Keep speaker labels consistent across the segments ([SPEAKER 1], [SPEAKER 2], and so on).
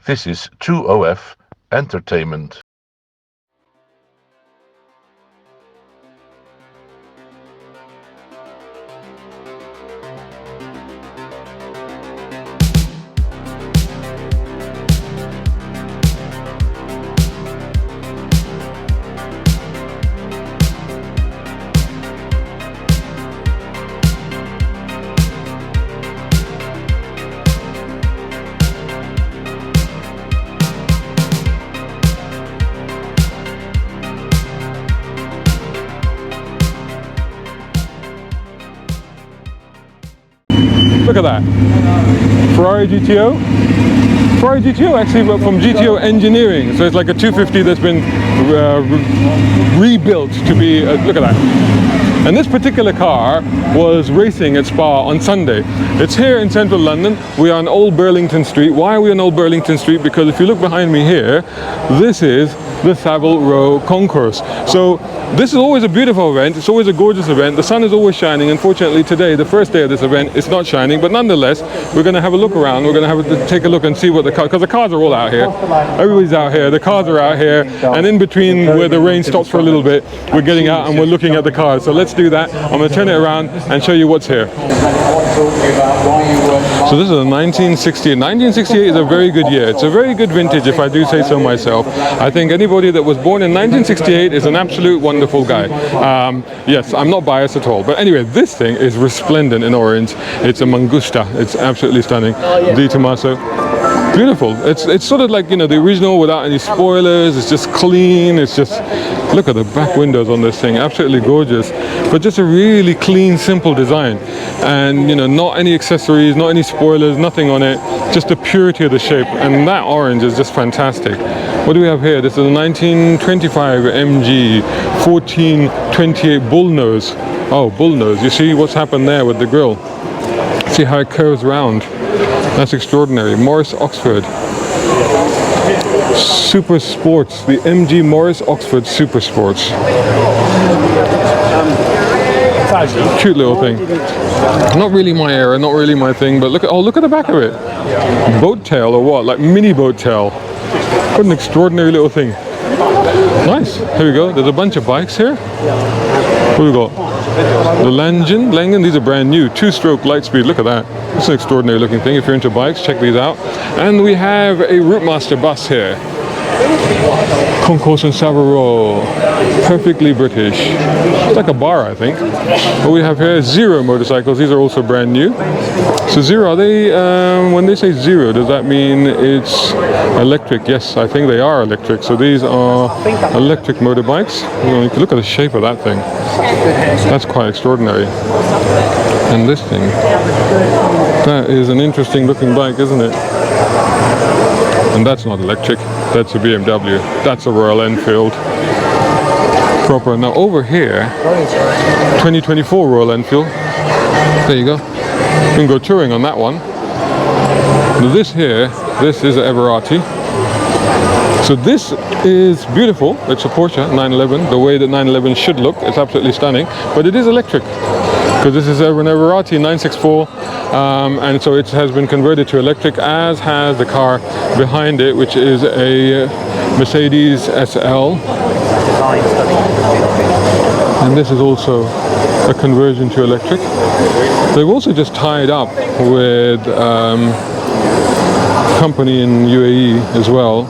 [SPEAKER 1] This is 2OF Entertainment.
[SPEAKER 2] Look at that. Ferrari GTO. Ferrari GTO actually from GTO Engineering. So it's like a 250 that's been rebuilt to be, look at that. And this particular car was racing at Spa on Sunday. It's here in central London. We are on Old Burlington Street. Why are we on Old Burlington Street? Because if you look behind me here, this is the Savile Row Concours. So this is always a beautiful event. It's always a gorgeous event. The sun is always shining. Unfortunately today, the first day of this event, it's not shining, but nonetheless, we're going to have a look around. We're going to have to take a look and see what the car, because the cars are all out here. Everybody's out here. The cars are out here. And in between where the rain stops for a little bit, we're getting out and we're looking at the cars. So let's do that. I'm going to turn it around and show you what's here. So this is a 1968. 1968 is a very good year. It's a very good vintage, if I do say so myself. I think anybody that was born in 1968 is an absolute wonderful guy. Yes, I'm not biased at all. But anyway, this thing is resplendent in orange. It's a Mangusta. It's absolutely stunning. The Tomaso. Beautiful. It's sort of like, you know, the original without any spoilers. It's just clean. It's just, look at the back windows on this thing. Absolutely gorgeous. But just a really clean, simple design. And, you know, not any accessories, not any spoilers, nothing on it. Just the purity of the shape. And that orange is just fantastic. What do we have here? This is a 1925 MG 1428 bullnose. Oh, bullnose. You see what's happened there with the grille? See how it curves round? That's extraordinary. Morris Oxford. Super Sports. The MG Morris Oxford Super Sports. Cute little thing. Not really my era, not really my thing, but look at the back of it. Boat tail or what? Like mini boat tail. What an extraordinary little thing. Nice. Here we go. There's a bunch of bikes here. What do we got? The Langen. These are brand new. 2-stroke Lightspeed. Look at that. It's an extraordinary looking thing. If you're into bikes, check these out. And we have a Routemaster bus here. Concours and Savile Row. Perfectly British. It's like a bar, I think. What we have here is Zero motorcycles. These are also brand new. So Zero, are they, when they say Zero, does that mean it's electric? Yes, I think they are electric. So these are electric motorbikes. You can look at the shape of that thing. That's quite extraordinary. And this thing, that is an interesting looking bike, isn't it? And that's not electric. That's a BMW. That's a Royal Enfield. Proper. Now over here, 2024 Royal Enfield. There you go. You can go touring on that one. Now this here, this is an Everrati. So this is beautiful. It's a Porsche 911, the way that 911 should look. It's absolutely stunning, but it is electric. Because this is an Everrati 964, and so it has been converted to electric, as has the car behind it, which is a Mercedes SL. And this is also a conversion to electric. They've also just tied up with a company in UAE as well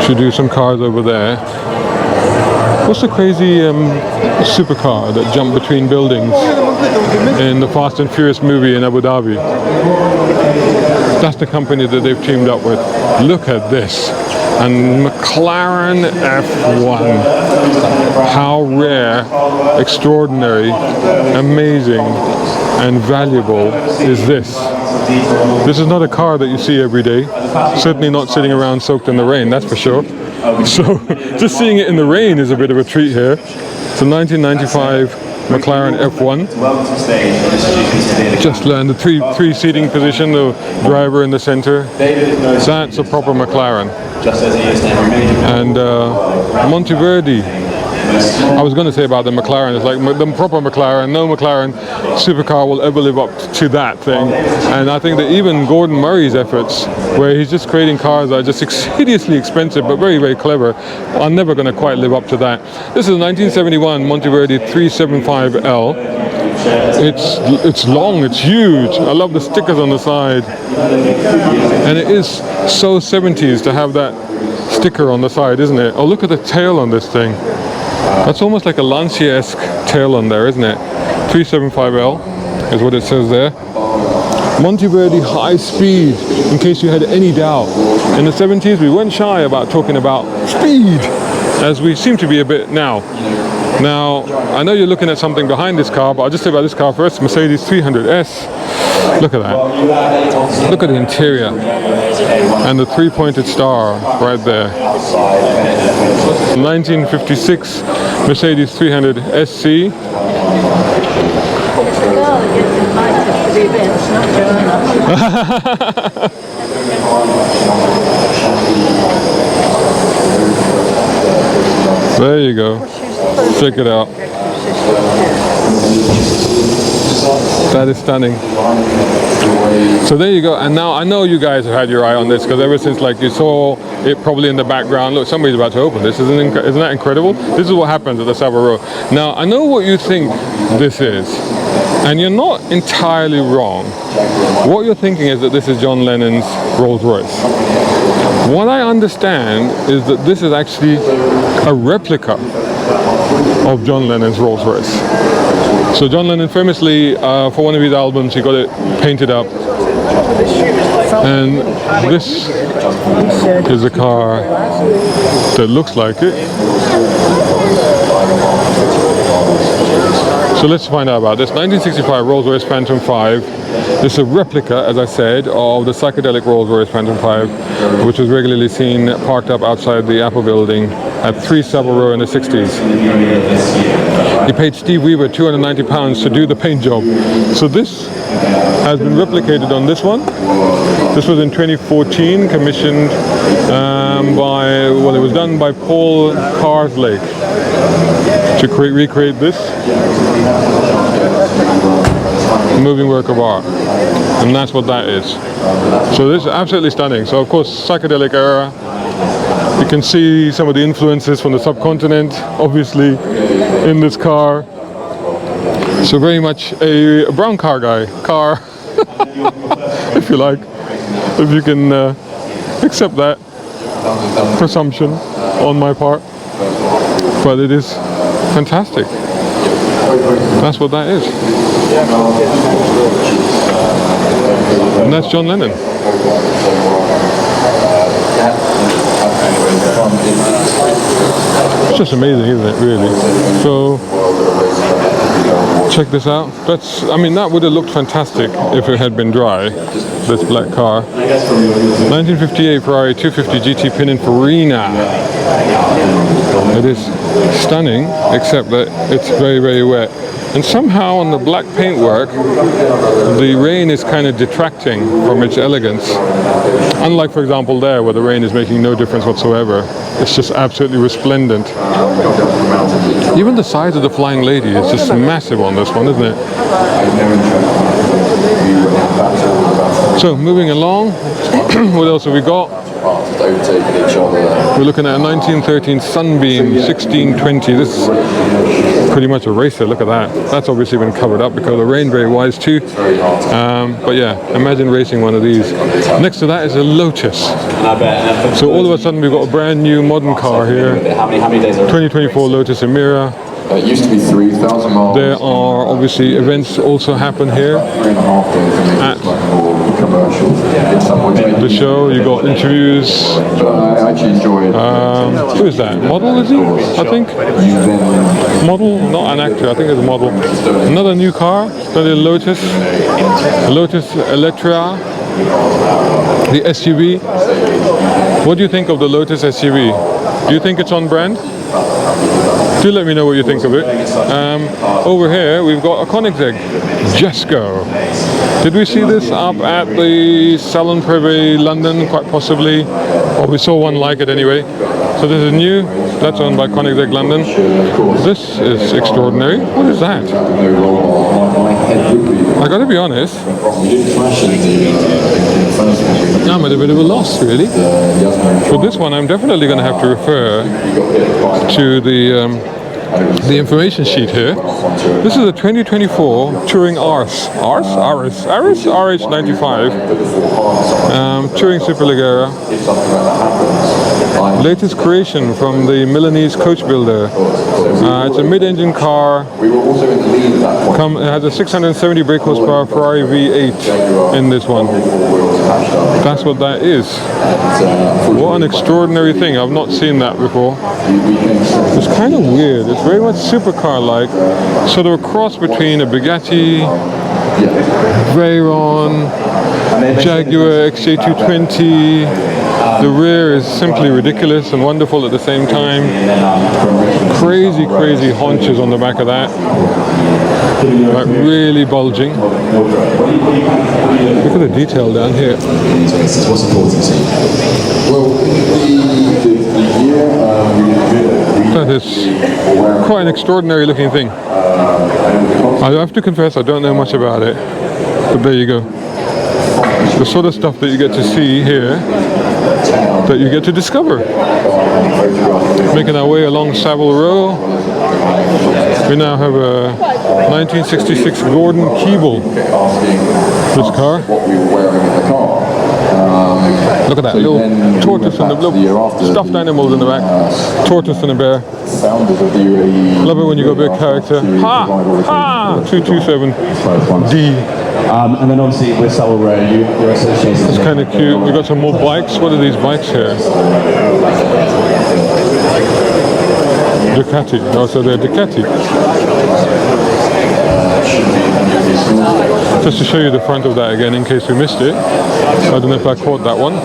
[SPEAKER 2] to do some cars over there. What's the crazy supercar that jumped between buildings in the Fast and Furious movie in Abu Dhabi? That's the company that they've teamed up with. Look at this. And McLaren F1. How rare, extraordinary, amazing, and valuable is this? This is not a car that you see every day. Certainly not sitting around soaked in the rain, that's for sure. So just seeing it in the rain is a bit of a treat here. It's a 1995 McLaren F1. Just learned the three seating position, the driver in the center. That's a proper McLaren. And Monteverdi. I was going to say about the McLaren, it's like the proper McLaren, no McLaren supercar will ever live up to that thing. And I think that even Gordon Murray's efforts, where he's just creating cars that are just hideously expensive but very, very clever, are never going to quite live up to that. This is a 1971 Monteverdi 375L. It's long, it's huge. I love the stickers on the side. And it is so 70s to have that sticker on the side, isn't it? Oh, look at the tail on this thing. That's almost like a Lancia-esque tail on there, isn't it? 375L is what it says there. Monteverdi high speed, in case you had any doubt. In the 70s, we weren't shy about talking about speed, as we seem to be a bit now. Now, I know you're looking at something behind this car, but I'll just say about this car first. Mercedes 300S. Look at that. Look at the interior. And the three-pointed star right there. 1956 Mercedes 300 SC. There you go. Check it out. That is stunning. So there you go. And now I know you guys have had your eye on this, because ever since like you saw it probably in the background. Look, somebody's about to open this. Isn't that incredible? This is what happens at the Savile Row. Now I know what you think this is, and you're not entirely wrong. What you're thinking is that this is John Lennon's Rolls-Royce. What I understand is that this is actually a replica of John Lennon's Rolls-Royce. So John Lennon famously, for one of his albums, he got it painted up. And this is a car that looks like it. So let's find out about this. 1965 Rolls-Royce Phantom 5. This is a replica, as I said, of the psychedelic Rolls-Royce Phantom 5, which was regularly seen parked up outside the Apple building at 3 Savile Row in the 60s. He paid Steve Weaver £290 to do the paint job. So this has been replicated on this one. This was in 2014, commissioned it was done by Paul Carrozzeria to recreate this moving work of art, and that's what that is. So this is absolutely stunning. So of course, psychedelic era. You can see some of the influences from the subcontinent, obviously, in this car. So very much a brown car, if you like, if you can accept that presumption on my part. But it is fantastic. That's what that is. And that's John Lennon. It's just amazing, isn't it, really? So check this out. That would have looked fantastic if it had been dry, this black car. 1958 Ferrari 250 GT Pininfarina. It is stunning, except that it's very, very wet. And somehow on the black paintwork, the rain is kind of detracting from its elegance. Unlike, for example, there, where the rain is making no difference whatsoever. It's just absolutely resplendent. Even the size of the Flying Lady is just massive on this one, isn't it? So, moving along, what else have we got? We're looking at a 1913 Sunbeam 1620. This is pretty much a racer. Look at that. That's obviously been covered up because of the rain, very wise too. But yeah, imagine racing one of these. Next to that is a Lotus. So all of a sudden we've got a brand new modern car here. 2024 Lotus Emira.
[SPEAKER 3] It used to be 3,000 miles.
[SPEAKER 2] There are obviously events also happen here at the show. You got interviews.
[SPEAKER 3] I actually enjoyed.
[SPEAKER 2] Who is that? Model, is he? I think. Model, not an actor. I think it's a model. Another new car. Another Lotus. Lotus Electra. The SUV. What do you think of the Lotus SUV? Do you think it's on brand? Do let me know what you think of it. Over here we've got a Koenigsegg Jesko. Did we see this up at the Salon Privé London? Quite possibly. Or we saw one like it anyway. So this is new. That's owned by Koenigsegg London. This is extraordinary. What is that? I gotta be honest, I'm at a bit of a loss really. For this one I'm definitely going to have to refer to the information sheet here. This is a 2024 Touring Arese RH95 Touring Superleggera. Latest creation from the Milanese coach builder. It's a mid-engine car. It has a 670 brake horsepower Ferrari V8 in this one. That's what that is. What an extraordinary thing. I've not seen that before. It's kind of weird. It's very much supercar-like. Sort of a cross between a Bugatti, Veyron, Jaguar XJ220. The rear is simply ridiculous and wonderful at the same time. Crazy, crazy haunches on the back of that. Like really bulging. Look at the detail down here.
[SPEAKER 3] What's important to you? Well,
[SPEAKER 2] That is quite an extraordinary looking thing. I have to confess I don't know much about it. But there you go. The sort of stuff that you get to see here, that you get to discover. Making our way along Savile Row, we now have a 1966 Gordon-Keeble. This car. Look at that little tortoise and the little stuffed animals in the back. Tortoise and a bear. Love it when you got a bit of character. Ha! Ha! 227D.
[SPEAKER 4] And then obviously with Savile Row, you're associated.
[SPEAKER 2] It's kind of cute. We got some more bikes. What are these bikes here? Ducati. Oh, so they're Ducati. Just to show you the front of that again in case we missed it. I don't know if I caught that one.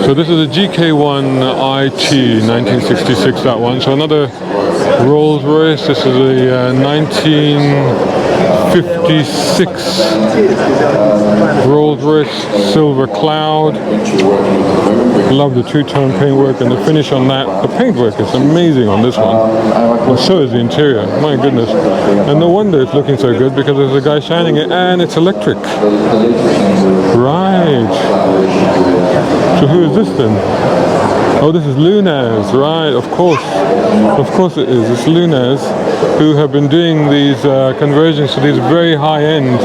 [SPEAKER 2] So this is a GK1 IT 1966, that one. So another Rolls-Royce. This is a 1956 Rolls-Royce Silver Cloud. Love the two-tone paintwork and the finish on that. The paintwork is amazing on this one. And so is the interior. My goodness. And no wonder it's looking so good because there's a guy shining it and it's electric. Right. So who is this then? Oh, this is Lunaz, right, of course. Of course it is. It's Lunaz who have been doing these conversions to these very high-end,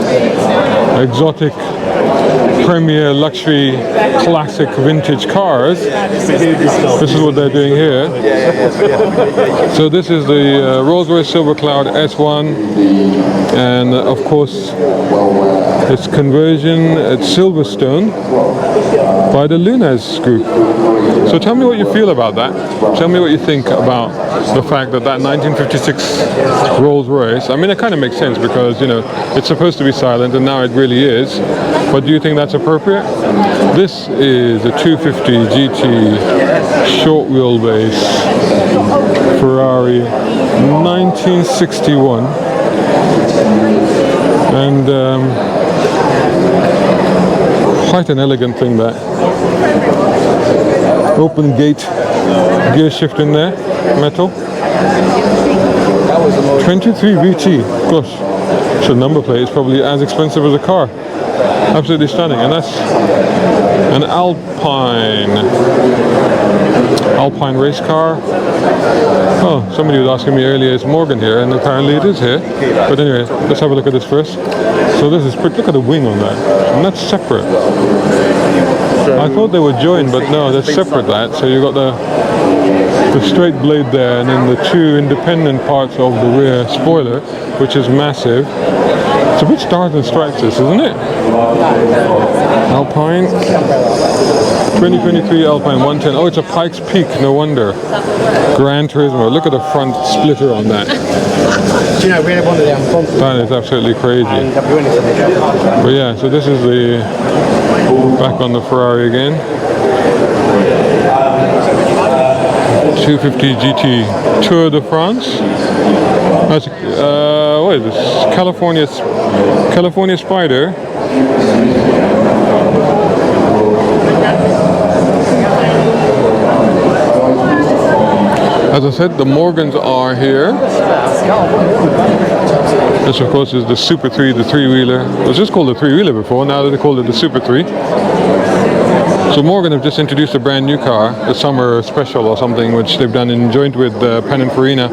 [SPEAKER 2] exotic, premier, luxury, classic, vintage cars. This is what they're doing here. So this is the Rolls-Royce Silver Cloud S1, and of course its conversion at Silverstone by the Lunaz group. So tell me what you feel about that. Tell me what you think about the fact that that 1956 Rolls-Royce, I mean it kind of makes sense because, you know, it's supposed to be silent and now it really is. But do you think that's appropriate? This is a 250 GT short wheelbase Ferrari 1961. And quite an elegant thing that. Open gate gear shift in there, metal. 23 VT, gosh, so number plate is probably as expensive as a car. Absolutely stunning, and that's an Alpine race car. Oh, somebody was asking me earlier, is Morgan here? And apparently it is here. But anyway, let's have a look at this first. So this is pretty, look at the wing on that, and that's separate. I thought they were joined, but no, they're separate that. So you've got the straight blade there, and then the two independent parts of the rear spoiler, which is massive. It's a bit stars and stripes, this, isn't it? Alpine. 2023 Alpine 110. Oh, it's a Pikes Peak, no wonder. Gran Turismo. Look at the front splitter on that. That is absolutely crazy. But yeah, so this is the back on the Ferrari again. 250 GT Tour de France. That's, what is this? California Spider. As I said, the Morgans are here. This, of course, is the Super 3, the three-wheeler. It was just called the three-wheeler before, now they call it the Super 3. So Morgan have just introduced a brand new car, the summer special or something, which they've done in joint with Pininfarina.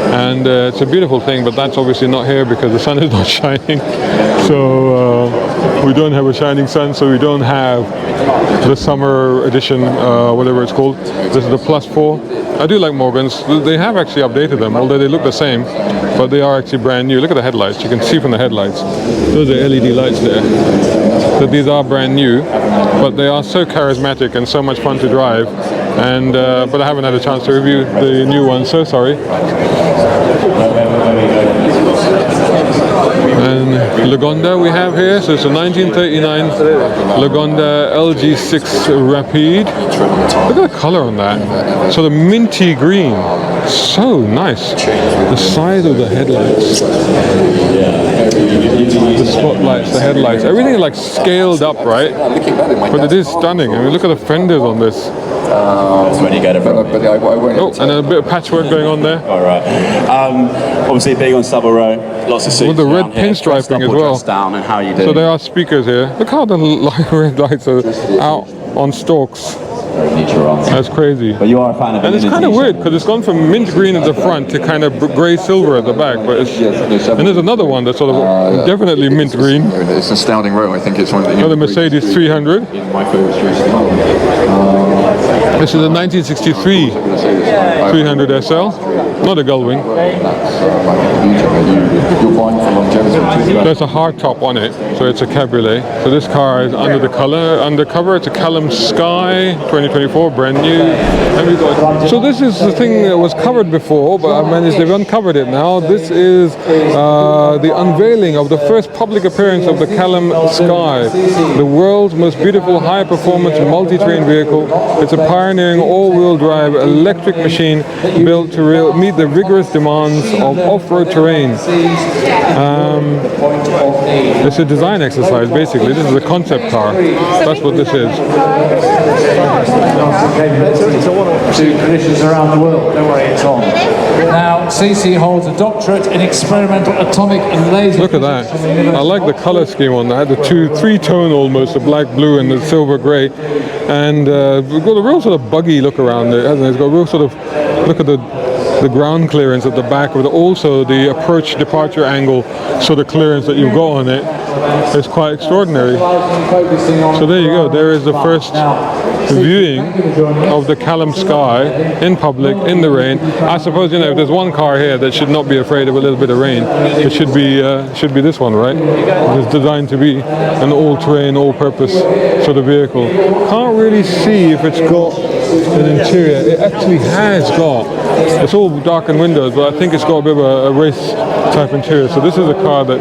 [SPEAKER 2] And it's a beautiful thing, but that's obviously not here because the sun is not shining. So we don't have a shining sun, so we don't have the summer edition, whatever it's called. This is the Plus 4. I do like Morgans. They have actually updated them, although they look the same, but they are actually brand new. Look at the headlights. You can see from the headlights. Those are LED lights there. So these are brand new, but they are so charismatic and so much fun to drive. And but I haven't had a chance to review the new one, so sorry. And Lagonda we have here, so it's a 1939 Lagonda LG6 Rapide. Look at the color on that, sort of minty green, so nice. The size of the headlights, the spotlights, the headlights, everything is like scaled up, right? But it is stunning. I mean, look at the fenders on this.
[SPEAKER 5] When you get it,
[SPEAKER 2] Oh, and a bit of patchwork going on there.
[SPEAKER 5] all right. Obviously, being on Savile Row, lots of suits.
[SPEAKER 2] With the red
[SPEAKER 5] down here,
[SPEAKER 2] pinstriping
[SPEAKER 5] dressed up
[SPEAKER 2] as
[SPEAKER 5] or
[SPEAKER 2] well.
[SPEAKER 5] dressed down, and how you do.
[SPEAKER 2] So there are speakers here. Look how the red lights are out on stalks. That's crazy.
[SPEAKER 5] But you are a fan of.
[SPEAKER 2] And it's kind of weird because it's gone from mint green at the front to kind of grey silver at the back. But it's, and there's another one that's sort of definitely mint green.
[SPEAKER 6] It's an astounding row. I think it's one of the.
[SPEAKER 2] Another Mercedes 300. This is a 1963 300 SL, not a gullwing. There's a hard top on it, so it's a cabriolet. So this car is undercover. It's a Callum Sky 2024, brand new. So this is the thing that was covered before, but I've managed, they've uncovered it now. This is the unveiling of the first public appearance of the Callum Sky, the world's most beautiful high-performance multi-terrain vehicle. It's a pioneering all-wheel drive electric machine built to meet the rigorous demands of off-road terrain. It's a design exercise, basically. This is a concept car. That's what this is.
[SPEAKER 7] To conditions around the world. Don't worry, it's on. Now, CC holds a doctorate in experimental atomic and laser.
[SPEAKER 2] Look at that. I like the color scheme on that. The three-tone almost, the black, blue, and the silver grey. And we've got a real sort of buggy look around it, hasn't it? It's got a real sort of, look at the ground clearance at the back, with also the approach departure angle sort of clearance that you've got on it. It's quite extraordinary. So there you go. There is the first viewing of the Callum Sky in public, in the rain. I suppose, you know, if there's one car here that should not be afraid of a little bit of rain, it should be this one, right? It's designed to be an all-terrain, all-purpose sort of vehicle. Can't really see if it's got an interior. It actually has got, it's all darkened windows, but I think it's got a bit of a race type interior. So this is a car that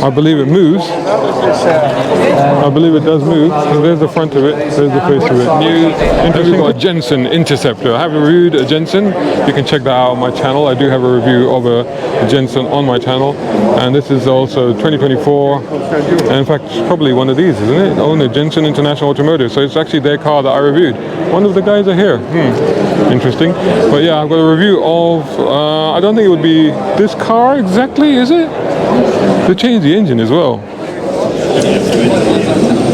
[SPEAKER 2] I believe it moves. I believe it does move. So there's the front of it, there's the face of it. New, interesting. We've got a Jensen Interceptor. I have reviewed a Jensen. You can check that out on my channel. I do have a review of a Jensen on my channel. And this is also 2024. And in fact, it's probably one of these, isn't it? Oh, no, Jensen International Automotive. So it's actually their car that I reviewed. One of the guys are here. Interesting. But yeah, I've got a review of, I don't think it would be this car exactly, is it? They changed the engine as well.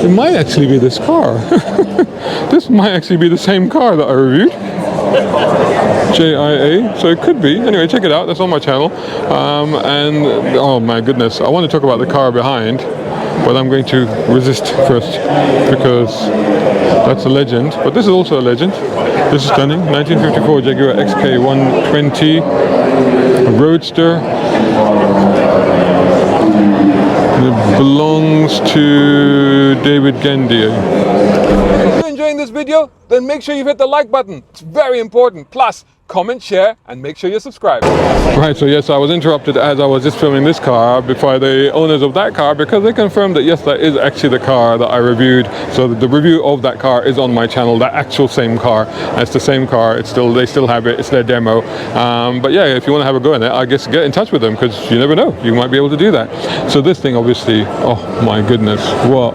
[SPEAKER 2] It might actually be this car. This might actually be the same car that I reviewed. JIA, so it could be. Anyway, check it out. That's on my channel. And oh my goodness, I want to talk about the car behind, but I'm going to resist first because that's a legend. But this is also a legend. This is stunning. 1954 Jaguar XK120 Roadster. It belongs to David Gandier.
[SPEAKER 8] If you're enjoying this video, then make sure you hit the like button. It's very important. Plus,
[SPEAKER 2] comment, share, and make sure you're subscribed. Right, so yes, I was interrupted as I was just filming this car by the owners of that car, because they confirmed that yes, that is actually the car that I reviewed. So the review of that car is on my channel, that actual same car. It's the same car, they still have it, it's their demo. But yeah, if you want to have a go at it, I guess get in touch with them, because you never know, you might be able to do that. So this thing obviously, oh my goodness, what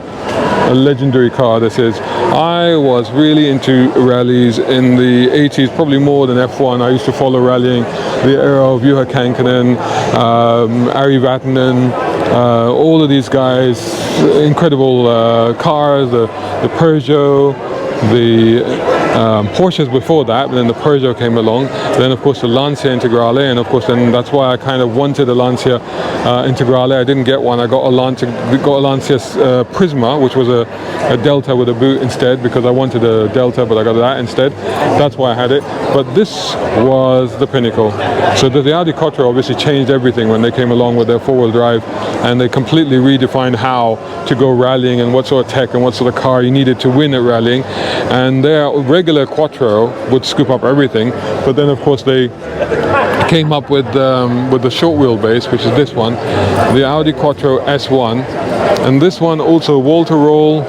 [SPEAKER 2] a legendary car this is. I was really into rallies in the 80s, probably more than F1. I used to follow rallying, the era of Juha Kankkunen, Ari Vatanen, all of these guys, incredible cars, the Peugeot, the Porsches before that, but then the Peugeot came along, then of course the Lancia Integrale, and of course then that's why I kind of wanted a Lancia Integrale. I didn't get one. I got a Lancia Prisma, which was a Delta with a boot instead, because I wanted a Delta, but I got that instead. That's why I had it. But this was the pinnacle. So the Audi Quattro obviously changed everything when they came along with their four-wheel drive, and they completely redefined how to go rallying and what sort of tech and what sort of car you needed to win at rallying. And their regular Quattro would scoop up everything, but then of course they came up with the short wheelbase, which is this one, the Audi Quattro S1, and this one also Walter Roll.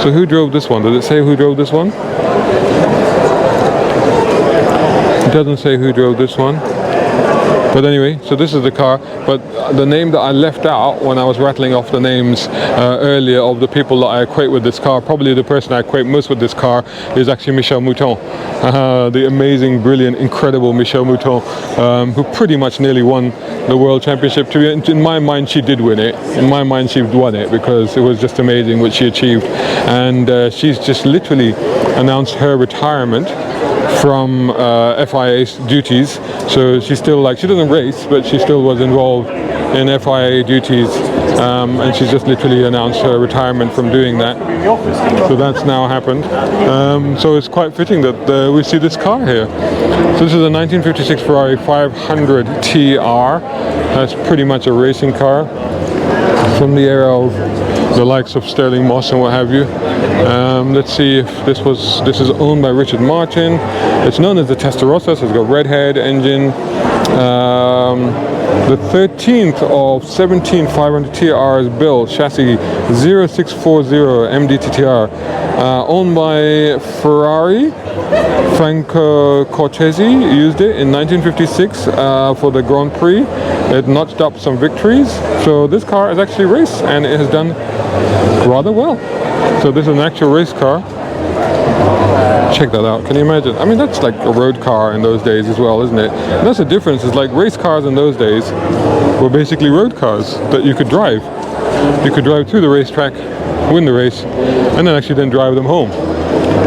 [SPEAKER 2] So who drove this one? Does it say who drove this one? It doesn't say who drove this one. But anyway, so this is the car, but the name that I left out when I was rattling off the names earlier of the people that I equate with this car, probably the person I equate most with this car is actually Michèle Mouton, the amazing, brilliant, incredible Michèle Mouton, who pretty much nearly won the World Championship. In my mind, she did win it. In my mind, she won it, because it was just amazing what she achieved. And she's just literally announced her retirement from FIA duties. So she's still she doesn't race, but she still was involved in FIA duties, and she's just literally announced her retirement from doing that. So that's now happened. So it's quite fitting that we see this car here. So this is a 1956 Ferrari 500 TR. That's pretty much a racing car from the era of the likes of Sterling Moss and what have you. Let's see if this is owned by Richard Martin. It's known as the Testarossa, so it's got redhead engine. The 13th of 17 500 TRs built, chassis 0640 MDTTR, owned by Ferrari. Franco Cortese used it in 1956 for the Grand Prix. It notched up some victories. So this car is actually raced, and it has done rather well. So this is an actual race car. Check that out. Can you imagine? I mean, that's like a road car in those days as well, isn't it? And that's the difference. Is like race cars in those days were basically road cars that you could drive. You could drive through the racetrack, win the race, and then actually then drive them home.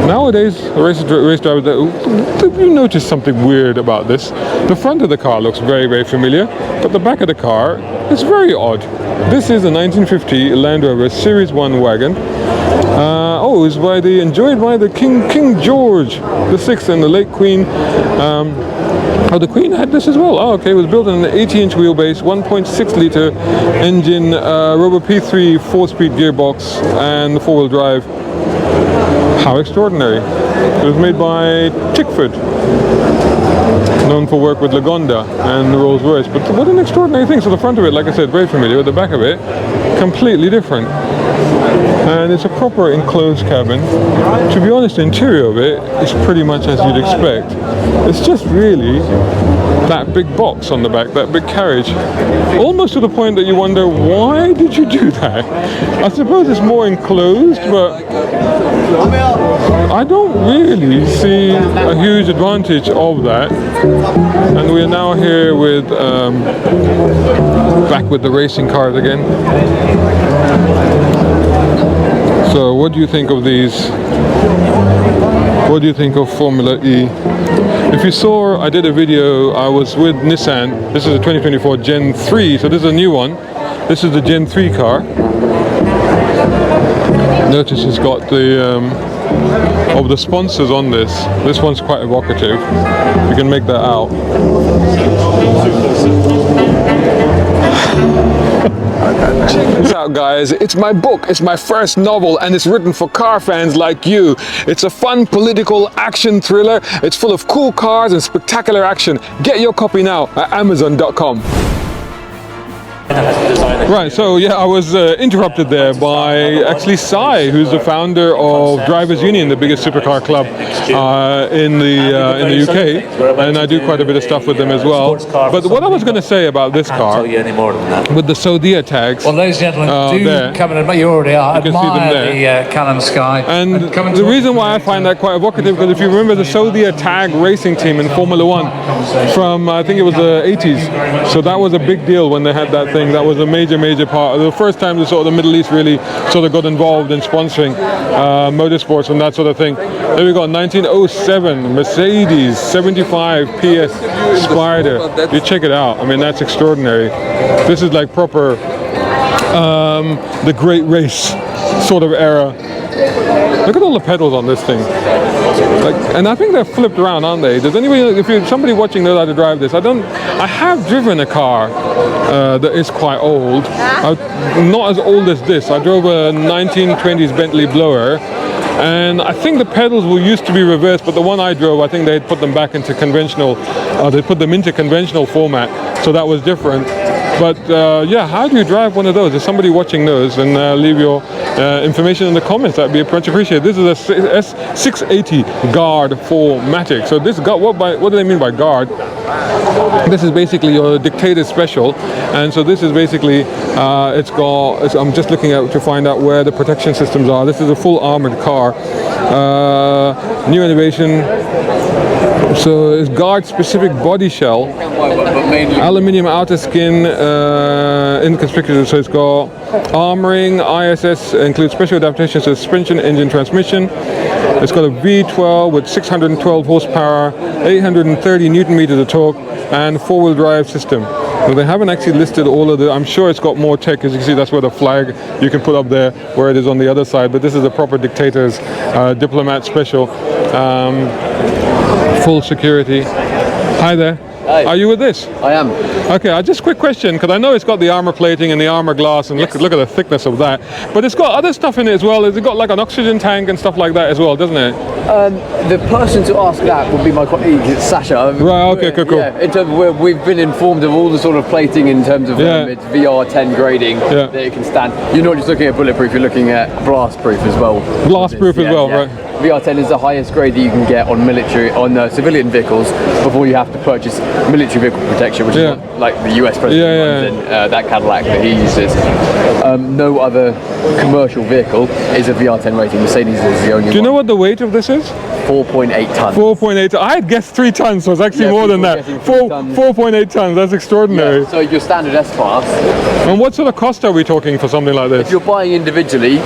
[SPEAKER 2] Nowadays, race drivers, you notice something weird about this. The front of the car looks very, very familiar, but the back of the car is very odd. This is a 1950 Land Rover Series 1 wagon. Oh, it's enjoyed by the King George VI and the late Queen. Oh, the Queen had this as well. Oh, okay. It was built in an 80-inch wheelbase, 1.6 litre engine, Rover P3 4-speed gearbox, and the four-wheel drive. How extraordinary. It was made by Tickford, known for work with Lagonda and the Rolls-Royce. But what an extraordinary thing. So the front of it, like I said, very familiar. With the back of it, completely different. And it's a proper enclosed cabin. To be honest, the interior of it is pretty much as you'd expect. It's just really that big box on the back, that big carriage. Almost to the point that you wonder, why did you do that? I suppose it's more enclosed, but I don't really see a huge advantage of that. And we are now here with back with the racing cars again. So what do you think of these? What do you think of Formula E? If you saw, I did a video, I was with Nissan. This is a 2024 Gen 3, so this is a new one. This is the Gen 3 car. Notice it's got the of the sponsors on this. This one's quite evocative. You can make that out. Check this out, guys. It's my book. It's my first novel, and it's written for car fans like you. It's a fun political action thriller. It's full of cool cars and spectacular action. Get your copy now at Amazon.com. Right, so yeah, I was interrupted there by actually Sai, who's the founder of Drivers Union, the biggest supercar club in the UK, and I do quite a bit of stuff with them as well. But what I was going to say about this car, with the Saudia tags,
[SPEAKER 7] well, ladies and gentlemen, do
[SPEAKER 2] there,
[SPEAKER 7] come and you already are.
[SPEAKER 2] you can see them there.
[SPEAKER 7] The Canon Sky.
[SPEAKER 2] And the reason why I find that quite evocative, because if you remember the Saudia tag racing team in Formula 1 from, I think it was the 80s, so that was a big deal when they had that thing. That was a major part. The first time the sort of the Middle East really sort of got involved in sponsoring motorsports and that sort of thing. There we go, 1907 Mercedes 75 PS Spider. You check it out. I mean, that's extraordinary. This is like proper the Great Race sort of era. Look at all the pedals on this thing. Like, and I think they're flipped around, aren't they? Does anybody, if you're somebody watching, knows how to drive this? I have driven a car that is quite old. Not as old as this. I drove a 1920s Bentley blower, and I think the pedals were used to be reversed, but the one I drove, I think they had put them back into conventional. They put them into conventional format, so that was different. But yeah, how do you drive one of those? If somebody watching those, and leave your information in the comments, that'd be much appreciated. This is a S680 Guard 4matic. So this Guard, what do they mean by Guard? This is basically your Dictator Special, and so this is basically I'm just looking at to find out where the protection systems are. This is a full armored car, new innovation. So it's Guard specific body shell, aluminium outer skin, inconspicuous. So it's got armoring, ISS includes special adaptations to suspension, engine, transmission. It's got a V12 with 612 horsepower, 830 Newton meters of torque, and four-wheel drive system. So they haven't actually listed all of the. I'm sure it's got more tech. As you can see, that's where the flag you can put up there, where it is on the other side. But this is a proper Dictator's Diplomat Special. Full security. Hi there.
[SPEAKER 8] Hi.
[SPEAKER 2] Are you with this?
[SPEAKER 8] I am.
[SPEAKER 2] Okay, just quick question, because I know it's got the armor plating and the armor glass, and
[SPEAKER 8] Yes.
[SPEAKER 2] look at the thickness of that. But it's got other stuff in it as well. It's got like an oxygen tank and stuff like that as well, doesn't it?
[SPEAKER 8] The person to ask that would be my colleague Sasha.
[SPEAKER 2] Right, okay, cool.
[SPEAKER 8] Yeah, in terms of we've been informed of all the sort of plating in terms of its VR10 grading that it can stand. You're not just looking at bulletproof, you're looking at blast proof as well.
[SPEAKER 2] Blast proof as well, right?
[SPEAKER 8] VR10 is the highest grade that you can get on civilian vehicles before you have to purchase military vehicle protection, which is what, like the US president runs in that Cadillac that he uses. No other commercial vehicle is a VR10 rating. Mercedes is the only one.
[SPEAKER 2] Do you know what the weight of this is?
[SPEAKER 8] 4.8 tons.
[SPEAKER 2] 4.8. I had guessed 3 tons, so it's actually more than that. 4.8 tons. That's extraordinary.
[SPEAKER 8] Yeah, so your standard S-Class.
[SPEAKER 2] And what sort of cost are we talking for something like this?
[SPEAKER 8] If you're buying individually,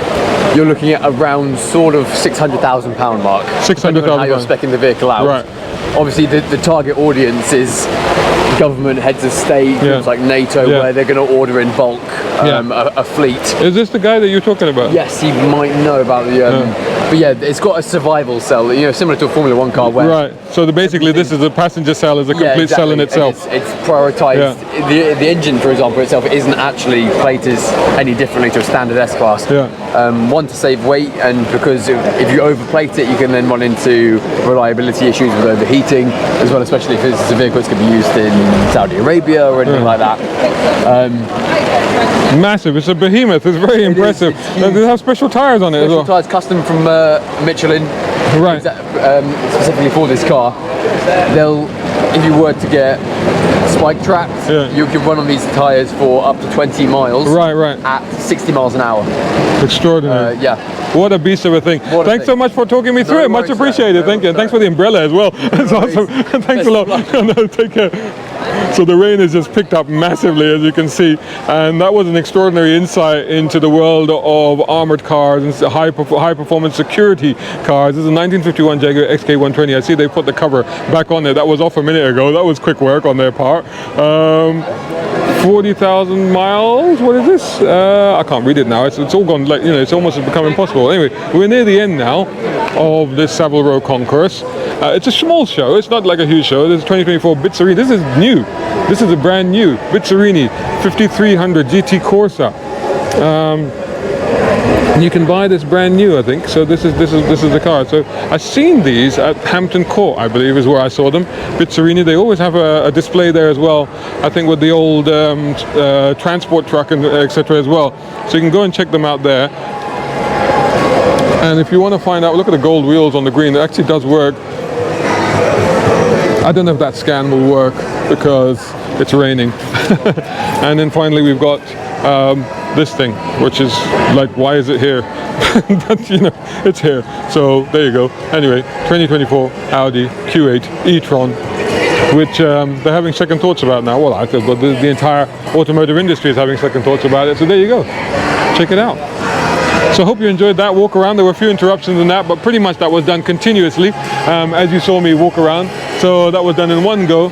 [SPEAKER 8] you're looking at around sort of £600,000 mark.
[SPEAKER 2] 600,000.
[SPEAKER 8] How you're specking the vehicle out.
[SPEAKER 2] Right.
[SPEAKER 8] Obviously, the target audience is government heads of state, groups like NATO, where they're going to order in bulk a fleet.
[SPEAKER 2] Is this the guy that you're talking about?
[SPEAKER 8] Yes, you might know about the. But yeah, it's got a survival cell, similar to a Formula 1 car. Where
[SPEAKER 2] right. So basically, this is the passenger cell is a complete cell in itself.
[SPEAKER 8] It's prioritised. The engine, for example, itself isn't actually plated any differently to a standard S-Class. One, to save weight, and because if you overplate it, you can then run into reliability issues with overheating, as well, especially if it's a vehicle that's going to be used in Saudi Arabia or anything like that.
[SPEAKER 2] Massive. It's a behemoth. It's very impressive. They have special tires on it as well.
[SPEAKER 8] Special tires, custom from Michelin,
[SPEAKER 2] right?
[SPEAKER 8] Specifically for this car. If you were to get spike trapped, you can run on these tires for up to 20 miles.
[SPEAKER 2] Right.
[SPEAKER 8] At 60 miles an hour.
[SPEAKER 2] Extraordinary. What a beast of a thing. Thanks so much for talking me through it. Much appreciated. Thank you. And thanks for the umbrella as well. That's awesome. Thanks a lot. No, take care. So the rain has just picked up massively, as you can see, and that was an extraordinary insight into the world of armored cars and high performance security cars. This is a 1951 Jaguar XK120. I see they put the cover back on there. That was off a minute ago. That was quick work on their part. 40,000 miles. What is this? I can't read it now. It's all gone, like, you know, it's almost become impossible. Anyway, we're near the end now of this Savile Row Concours. It's a small show. It's not like a huge show. This is 2024 Bizzarini. This is new. This is a brand new Bizzarini 5300 GT Corsa. You can buy this brand new, I think. So this is the car. So I've seen these at Hampton Court, I believe, is where I saw them. Bizzarini. They always have a display there as well. I think with the old transport truck and etc. as well. So you can go and check them out there. And if you want to find out, look at the gold wheels on the green. It actually does work. I don't know if that scan will work because it's raining. And then finally we've got this thing, which is like, why is it here? But you know, it's here. So there you go. Anyway, 2024 Audi Q8 e-tron, which they're having second thoughts about now. Well, I feel, but the entire automotive industry is having second thoughts about it. So there you go. Check it out. So I hope you enjoyed that walk around. There were a few interruptions in that, but pretty much that was done continuously, as you saw me walk around. So that was done in one go.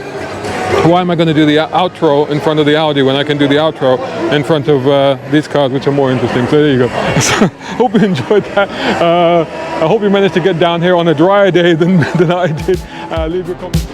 [SPEAKER 2] Why am I going to do the outro in front of the Audi when I can do the outro in front of these cars, which are more interesting? So there you go. So hope you enjoyed that. I hope you managed to get down here on a drier day than I did. Leave your comments.